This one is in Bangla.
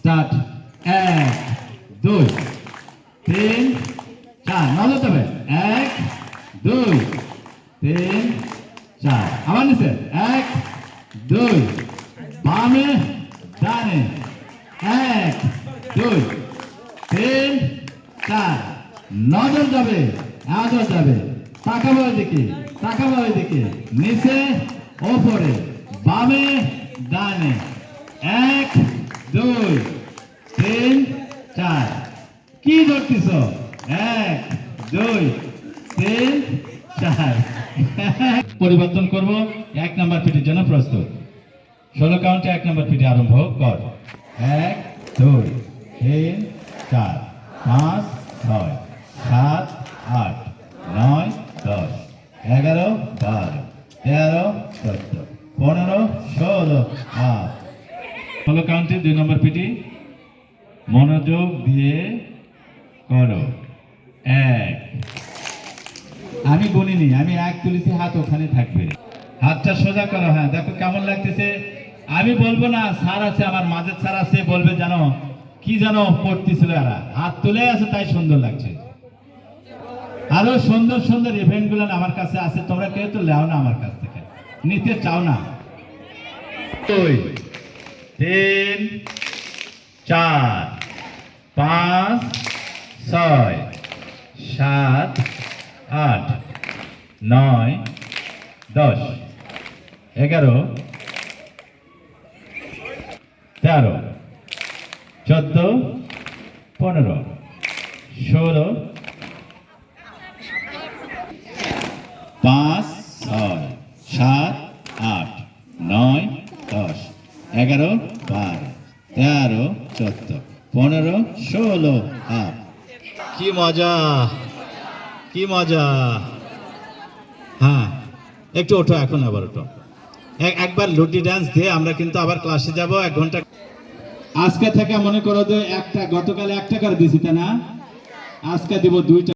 স্টার্ট। 1 2 3 4 নজর দেবে। 1 2 3 4 আবার নিচে। 1 2 বামে ডানে। 1 2 3 4 নজর যাবে, নজর যাবে, তাকাবো ওইদিকে, তাকাবো ওইদিকে, নিচে ওপরে, বামে ডানে। 1 2 3 4 কি ধরতেছ? 1 2 3 4 পরিবর্তন করব। 1 নাম্বার পিটির জন্য প্রস্তুত। 16 কাউন্টে 1 নাম্বার পিটি আরম্ভ কর। 1 2 3 4 5 6 7 8 9 10 11 12 13 14 15 16 8 16 কাউন্টে 2 নম্বর পিটি মনোযোগ দিয়ে করো। 1 আমি গুনিনি, আমি 1 তুলেছি, হাত ওখানে থাকবে। হাতটা সোজা করো। হ্যাঁ, দেখো কেমন লাগতেছে। আমি বলবো না, স্যার আছে আমার মাঝের স্যার আছে, বলবে জানো কি জানো পড়তেছিল এরা, হাত তুলে আছে তাই সুন্দর লাগছে। আরো সুন্দর সুন্দর ইভেন্ট গুলো আমার কাছে আছে, তোমরা কেউ তো লেও না আমার কাছ থেকে, নিতে চাও না। 2 3 4 5 6 7 8 9 10 11 13 14 15 16 5 6 7 8 9 10 11 12 13 14 15 16 8 কি মজা, কি মজা। হ্যাঁ, একটু ওঠো, এখন আবার ওঠো। একবার লুটি ডান্স দিয়ে আমরা কিন্তু আবার ক্লাসে যাব 1 ঘন্টা। আজকে থেকে মনে করো যে একটা, গতকাল 1 টাকা করে দিছি, তাই না? আজকে দিব 2 টাকা।